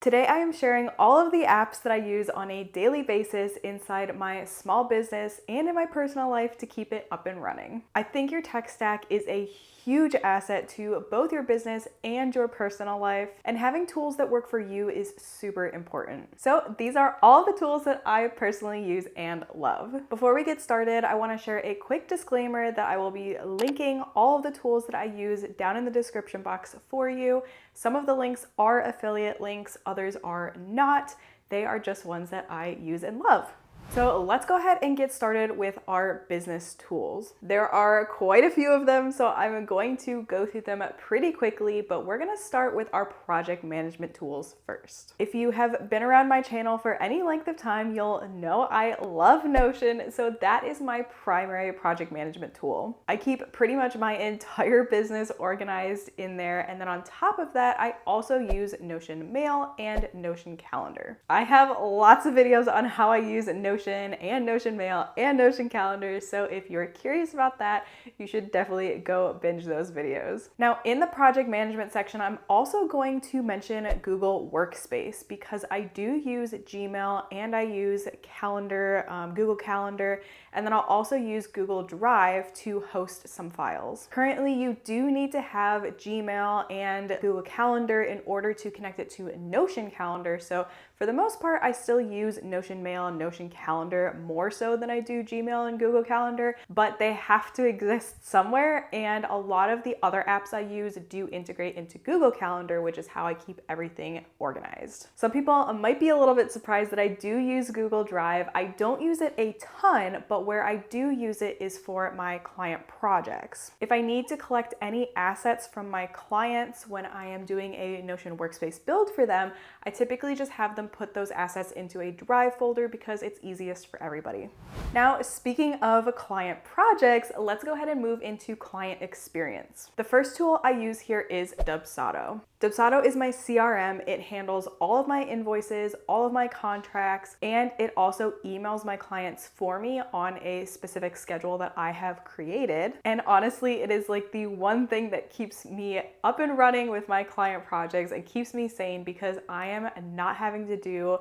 Today I am sharing all of the apps that I use on a daily basis inside my small business and in my personal life to keep it up and running. I think your tech stack is a huge asset to both your business and your personal life, and having tools that work for you is super important. So these are all the tools that I personally use and love. Before we get started, I want to share a quick disclaimer that I will be linking all of the tools that I use down in the description box for you. Some of the links are affiliate links, others are not. They are just ones that I use and love. So let's go ahead and get started with our business tools. There are quite a few of them, so I'm going to go through them pretty quickly, but we're gonna start with our project management tools first. If you have been around my channel for any length of time, you'll know I love Notion, so that is my primary project management tool. I keep pretty much my entire business organized in there, and then on top of that, I also use Notion Mail and Notion Calendar. I have lots of videos on how I use Notion and Notion Mail and Notion Calendar, so if you're curious about that, you should definitely go binge those videos. Now, in the project management section, I'm also going to mention Google Workspace because I do use Gmail and I use Calendar, Google Calendar, and then I'll also use Google Drive to host some files. Currently, you do need to have Gmail and Google Calendar in order to connect it to Notion Calendar, so for the most part, I still use Notion Mail and Notion Calendar more so than I do Gmail and Google Calendar, but they have to exist somewhere, and a lot of the other apps I use do integrate into Google Calendar, which is how I keep everything organized. Some people might be a little bit surprised that I do use Google Drive. I don't use it a ton, but where I do use it is for my client projects. If I need to collect any assets from my clients when I am doing a Notion Workspace build for them, I typically just have them put those assets into a Drive folder because it's easiest for everybody. Now, speaking of client projects, let's go ahead and move into client experience. The first tool I use here is Dubsado. Dubsado is my CRM. It handles all of my invoices, all of my contracts, and it also emails my clients for me on a specific schedule that I have created. And honestly, it is like the one thing that keeps me up and running with my client projects and keeps me sane because I am not having to do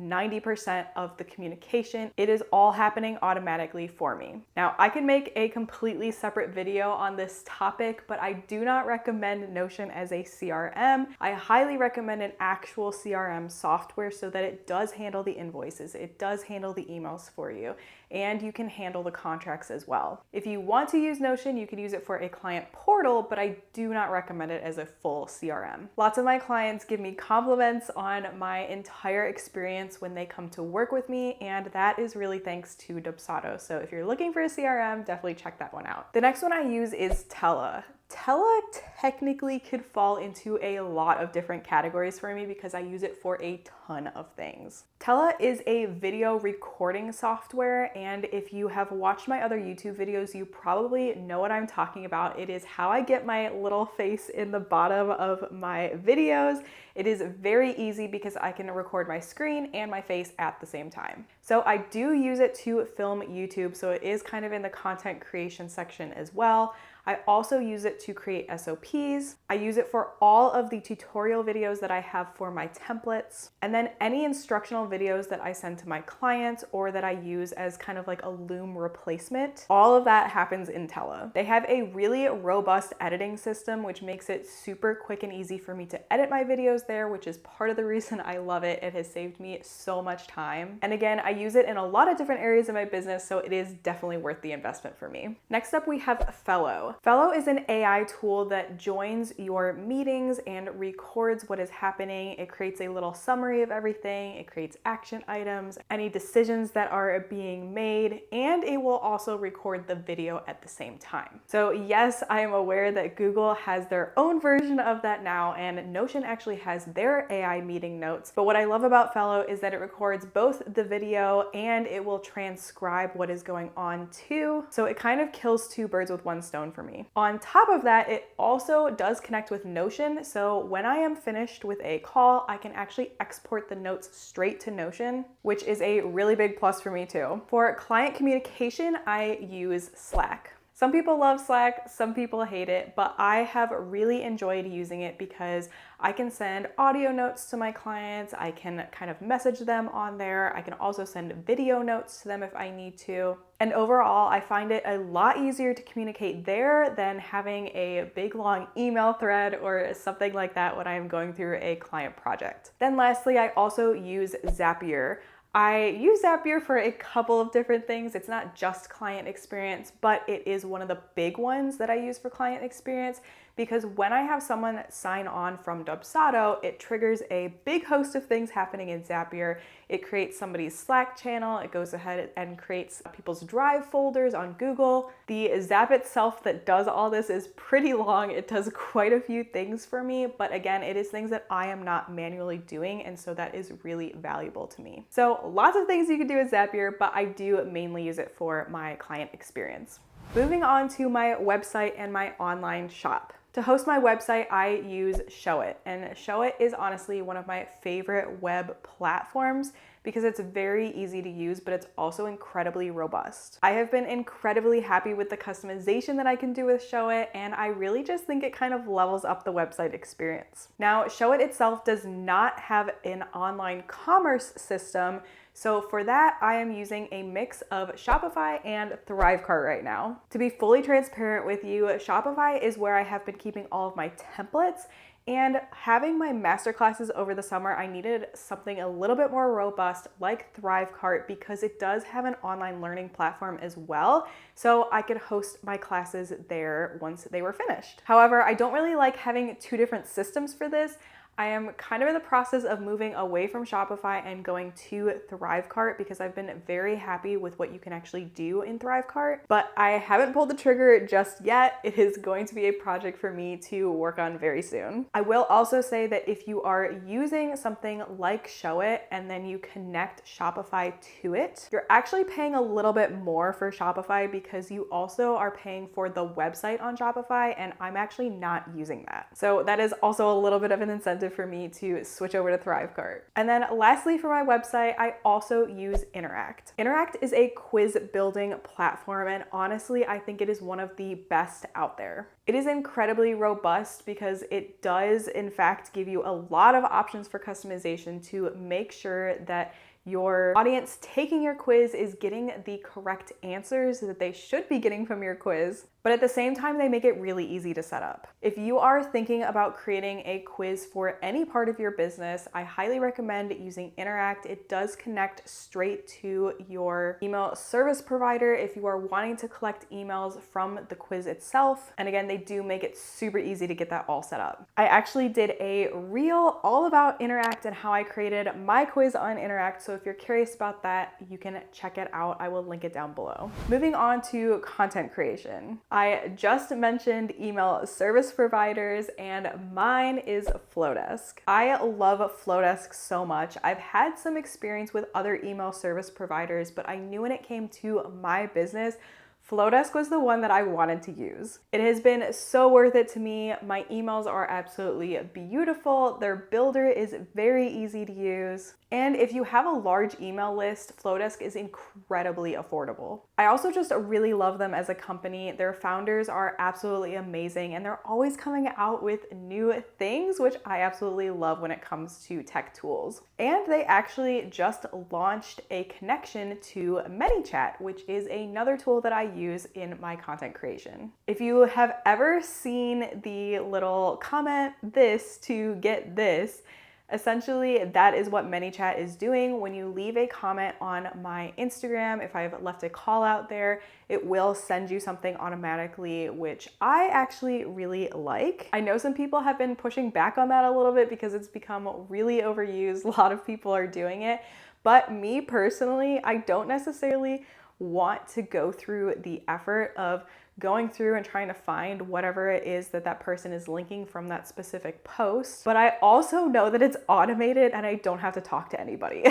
90% of the communication. It is all happening automatically for me. Now, I can make a completely separate video on this topic, but I do not recommend Notion as a CRM. I highly recommend an actual CRM software so that it does handle the invoices, it does handle the emails for you, and you can handle the contracts as well. If you want to use Notion, you can use it for a client portal, but I do not recommend it as a full CRM. Lots of my clients give me compliments on my entire experience when they come to work with me, and that is really thanks to Dubsado. So if you're looking for a CRM, definitely check that one out. The next one I use is Tella. Tella technically could fall into a lot of different categories for me because I use it for a ton of things. Tella is a video recording software, and if you have watched my other YouTube videos, you probably know what I'm talking about. It is how I get my little face in the bottom of my videos. It is very easy because I can record my screen and my face at the same time. So I do use it to film YouTube, so it is kind of in the content creation section as well. I also use it to create SOPs. I use it for all of the tutorial videos that I have for my templates, and then any instructional videos that I send to my clients or that I use as kind of like a Loom replacement. All of that happens in Tella. They have a really robust editing system, which makes it super quick and easy for me to edit my videos there, which is part of the reason I love it. It has saved me so much time. And again, I use it in a lot of different areas of my business, so it is definitely worth the investment for me. Next up, we have Fellow. Fellow is an AI tool that joins your meetings and records what is happening. It creates a little summary of everything. It creates action items, any decisions that are being made, and it will also record the video at the same time. So yes, I am aware that Google has their own version of that now, and Notion actually has their AI meeting notes. But what I love about Fellow is that it records both the video and it will transcribe what is going on too. So it kind of kills two birds with one stone for me. On top of that, it also does connect with Notion. So when I am finished with a call, I can actually export the notes straight to Notion, which is a really big plus for me too. For client communication, I use Slack. Some people love Slack, some people hate it, but I have really enjoyed using it because I can send audio notes to my clients, I can kind of message them on there, I can also send video notes to them if I need to. And overall, I find it a lot easier to communicate there than having a big long email thread or something like that when I am going through a client project. Then lastly, I also use Zapier. I use Zapier for a couple of different things. It's not just client experience, but it is one of the big ones that I use for client experience because when I have someone sign on from Dubsado, it triggers a big host of things happening in Zapier. It creates somebody's Slack channel. It goes ahead and creates people's Drive folders on Google. The Zap itself that does all this is pretty long. It does quite a few things for me, but again, it is things that I am not manually doing, and so that is really valuable to me. So lots of things you can do with Zapier, but I do mainly use it for my client experience. Moving on to my website and my online shop. To host my website, I use Showit, and Showit is honestly one of my favorite web platforms because it's very easy to use, but it's also incredibly robust. I have been incredibly happy with the customization that I can do with Showit, and I really just think it kind of levels up the website experience. Now, Showit itself does not have an online commerce system, so for that, I am using a mix of Shopify and Thrivecart right now. To be fully transparent with you, Shopify is where I have been keeping all of my templates, and having my masterclasses over the summer, I needed something a little bit more robust like Thrivecart because it does have an online learning platform as well, so I could host my classes there once they were finished. However, I don't really like having two different systems for this. I am kind of in the process of moving away from Shopify and going to Thrivecart because I've been very happy with what you can actually do in Thrivecart, but I haven't pulled the trigger just yet. It is going to be a project for me to work on very soon. I will also say that if you are using something like Showit and then you connect Shopify to it, you're actually paying a little bit more for Shopify because you also are paying for the website on Shopify, and I'm actually not using that. So that is also a little bit of an incentive for me to switch over to Thrivecart. And then lastly, for my website, I also use Interact. Interact is a quiz building platform, and honestly, I think it is one of the best out there. It is incredibly robust because it does, in fact, give you a lot of options for customization to make sure that your audience taking your quiz is getting the correct answers that they should be getting from your quiz, but at the same time, they make it really easy to set up. If you are thinking about creating a quiz for any part of your business, I highly recommend using Interact. It does connect straight to your email service provider if you are wanting to collect emails from the quiz itself. And again, they do make it super easy to get that all set up. I actually did a reel all about Interact and how I created my quiz on Interact, so if you're curious about that, you can check it out. I will link it down below. Moving on to content creation. I just mentioned email service providers, and mine is Flowdesk. I love Flowdesk so much. I've had some experience with other email service providers, but I knew when it came to my business, Flowdesk was the one that I wanted to use. It has been so worth it to me. My emails are absolutely beautiful. Their builder is very easy to use. And if you have a large email list, Flowdesk is incredibly affordable. I also just really love them as a company. Their founders are absolutely amazing, and they're always coming out with new things, which I absolutely love when it comes to tech tools. And they actually just launched a connection to ManyChat, which is another tool that I use in my content creation. If you have ever seen the little comment this to get this, essentially, that is what ManyChat is doing. When you leave a comment on my Instagram, if I've left a call out there, it will send you something automatically, which I actually really like. I know some people have been pushing back on that a little bit because it's become really overused. A lot of people are doing it, but me personally, I don't necessarily want to go through the effort of going through and trying to find whatever it is that that person is linking from that specific post. But I also know that it's automated and I don't have to talk to anybody.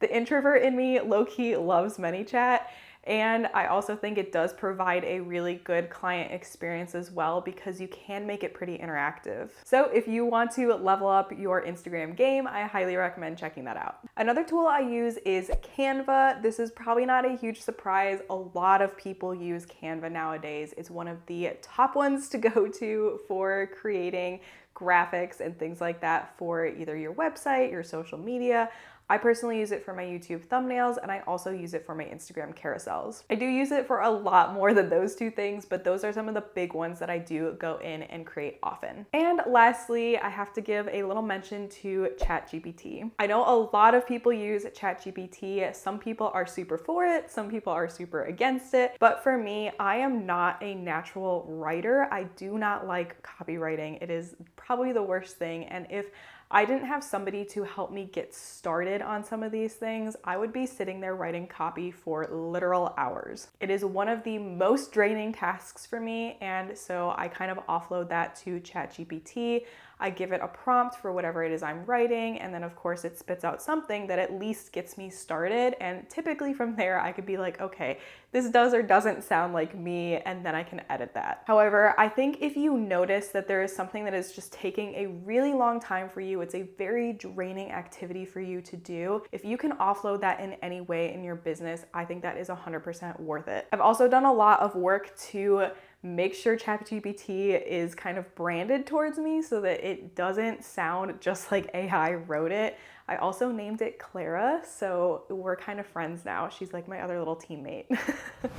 The introvert in me low-key loves ManyChat. And I also think it does provide a really good client experience as well because you can make it pretty interactive. So if you want to level up your Instagram game, I highly recommend checking that out. Another tool I use is Canva. This is probably not a huge surprise. A lot of people use Canva nowadays. It's one of the top ones to go to for creating graphics and things like that for either your website, your social media. I personally use it for my YouTube thumbnails, and I also use it for my Instagram carousels. I do use it for a lot more than those two things, but those are some of the big ones that I do go in and create often. And lastly, I have to give a little mention to ChatGPT. I know a lot of people use ChatGPT. Some people are super for it, some people are super against it, but for me, I am not a natural writer. I do not like copywriting. It is probably the worst thing, and if I didn't have somebody to help me get started on some of these things, I would be sitting there writing copy for literal hours. It is one of the most draining tasks for me, and so I kind of offload that to ChatGPT. I give it a prompt for whatever it is I'm writing, and then of course it spits out something that at least gets me started, and typically from there I could be like, okay, this does or doesn't sound like me, and then I can edit that. However, I think if you notice that there is something that is just taking a really long time for you, it's a very draining activity for you to do, if you can offload that in any way in your business, I think that is 100% worth it. I've also done a lot of work to make sure ChatGPT is kind of branded towards me so that it doesn't sound just like AI wrote it. I also named it Clara, so we're kind of friends now. She's like my other little teammate.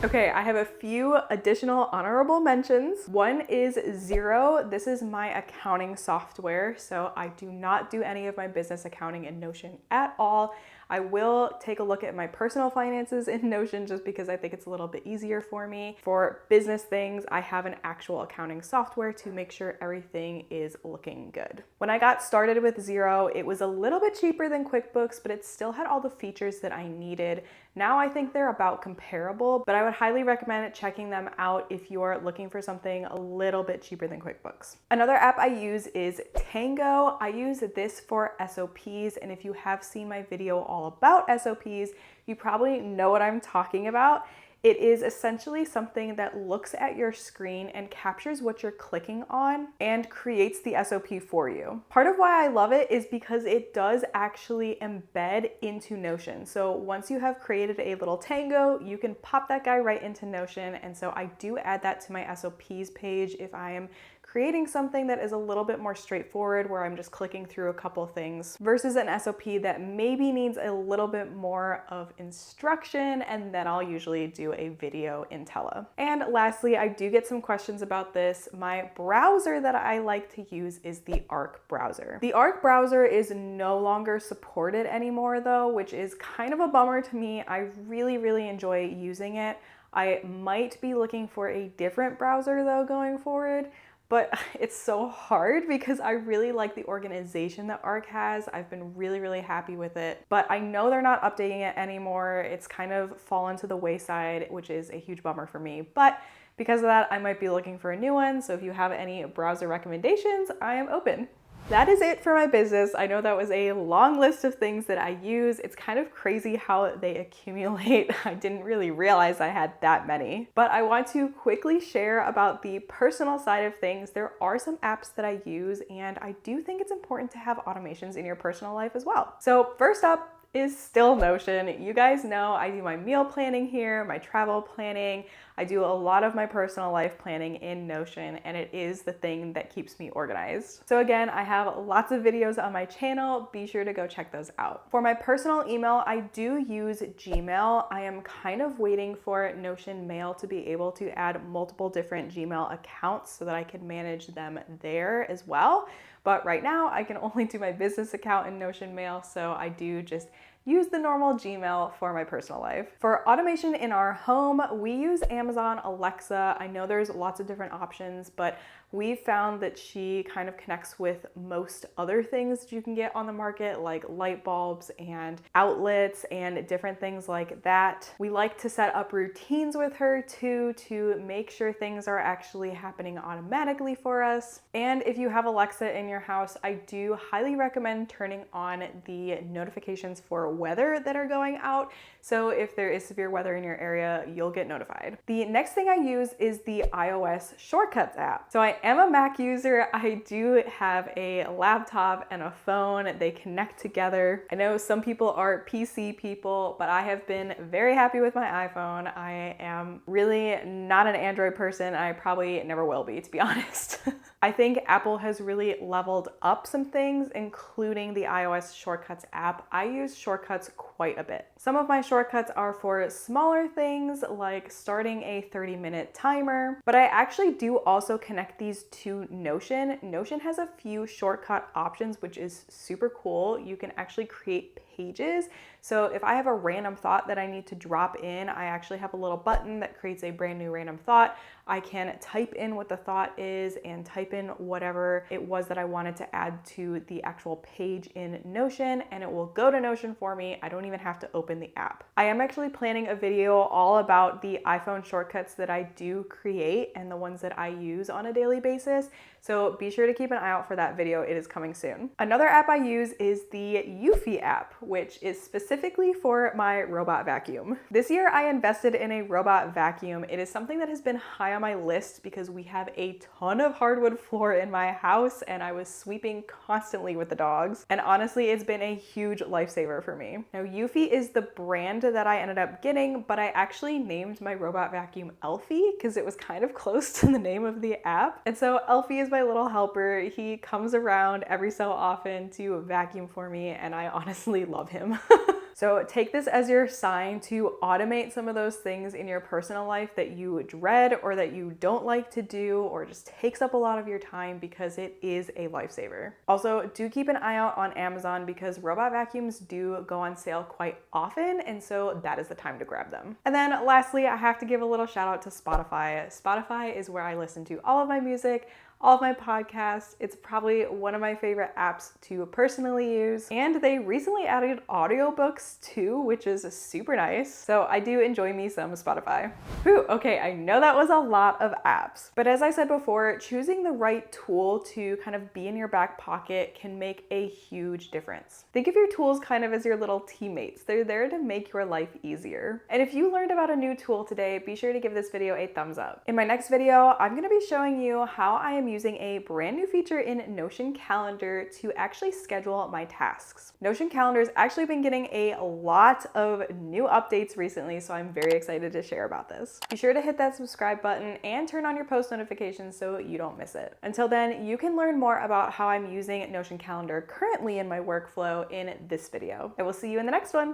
Okay, I have a few additional honorable mentions. One is Xero. This is my accounting software, so I do not do any of my business accounting in Notion at all. I will take a look at my personal finances in Notion just because I think it's a little bit easier for me. For business things, I have an actual accounting software to make sure everything is looking good. When I got started with Xero, it was a little bit cheaper than QuickBooks, but it still had all the features that I needed. Now I think they're about comparable, but I would highly recommend checking them out if you're looking for something a little bit cheaper than QuickBooks. Another app I use is Tango. I use this for SOPs, and if you have seen my video all about SOPs, you probably know what I'm talking about. It is essentially something that looks at your screen and captures what you're clicking on and creates the SOP for you. Part of why I love it is because it does actually embed into Notion. So once you have created a little Tango, you can pop that guy right into Notion. And so I do add that to my SOPs page if I am creating something that is a little bit more straightforward where I'm just clicking through a couple things versus an SOP that maybe needs a little bit more of instruction, and then I'll usually do a video in Tele. And lastly, I do get some questions about this. My browser that I like to use is the Arc browser. The Arc browser is no longer supported anymore though, which is kind of a bummer to me. I really enjoy using it. I might be looking for a different browser though going forward. But it's so hard because I really like the organization that Arc has. I've been really happy with it, but I know they're not updating it anymore. It's kind of fallen to the wayside, which is a huge bummer for me. But because of that, I might be looking for a new one. So if you have any browser recommendations, I am open. That is it for my business. I know that was a long list of things that I use. It's kind of crazy how they accumulate. I didn't really realize I had that many. But I want to quickly share about the personal side of things. There are some apps that I use, and I do think it's important to have automations in your personal life as well. So first up is still Notion. You guys know I do my meal planning here, my travel planning. I do a lot of my personal life planning in Notion, and it is the thing that keeps me organized. So again, I have lots of videos on my channel. Be sure to go check those out. For my personal email, I do use Gmail. I am kind of waiting for Notion Mail to be able to add multiple different Gmail accounts so that I can manage them there as well. But right now I can only do my business account in Notion Mail, so I do just use the normal Gmail for my personal life. For automation in our home, we use Amazon Alexa. I know there's lots of different options, but we found that she kind of connects with most other things that you can get on the market, like light bulbs and outlets and different things like that. We like to set up routines with her too, to make sure things are actually happening automatically for us. And if you have Alexa in your house, I do highly recommend turning on the notifications for weather that are going out. So if there is severe weather in your area, you'll get notified. The next thing I use is the iOS Shortcuts app. So I am a Mac user. I do have a laptop and a phone. They connect together. I know some people are PC people, but I have been very happy with my iPhone. I am really not an Android person. I probably never will be, to be honest. I think Apple has really leveled up some things, including the iOS Shortcuts app. I use Shortcuts quite a bit. Some of my shortcuts are for smaller things like starting a 30-minute timer, but I actually do also connect these to Notion. Notion has a few shortcut options, which is super cool. You can actually create pages. So if I have a random thought that I need to drop in, I actually have a little button that creates a brand new random thought. I can type in what the thought is and type in whatever it was that I wanted to add to the actual page in Notion, and it will go to Notion for me. I don't even have to open the app. I am actually planning a video all about the iPhone shortcuts that I do create and the ones that I use on a daily basis. So be sure to keep an eye out for that video. It is coming soon. Another app I use is the Eufy app, which is specifically for my robot vacuum. This year I invested in a robot vacuum. It is something that has been high on my list because we have a ton of hardwood floor in my house and I was sweeping constantly with the dogs. And honestly, it's been a huge lifesaver for me. Now, Eufy is the brand that I ended up getting, but I actually named my robot vacuum Elfie because it was kind of close to the name of the app. And so Elfie is my little helper. He comes around every so often to vacuum for me, and I honestly love him. So take this as your sign to automate some of those things in your personal life that you dread or that you don't like to do or just takes up a lot of your time, because it is a lifesaver. Also, do keep an eye out on Amazon because robot vacuums do go on sale quite often, and so that is the time to grab them. And then lastly, I have to give a little shout out to Spotify. Spotify is where I listen to all of my music, all of my podcasts. It's probably one of my favorite apps to personally use. And they recently added audiobooks too, which is super nice. So I do enjoy me some Spotify. Whew, okay, I know that was a lot of apps. But as I said before, choosing the right tool to kind of be in your back pocket can make a huge difference. Think of your tools kind of as your little teammates. They're there to make your life easier. And if you learned about a new tool today, be sure to give this video a thumbs up. In my next video, I'm gonna be showing you how I am using a brand new feature in Notion Calendar to actually schedule my tasks. Notion Calendar has actually been getting a lot of new updates recently, so I'm very excited to share about this. Be sure to hit that subscribe button and turn on your post notifications so you don't miss it. Until then, you can learn more about how I'm using Notion Calendar currently in my workflow in this video. I will see you in the next one.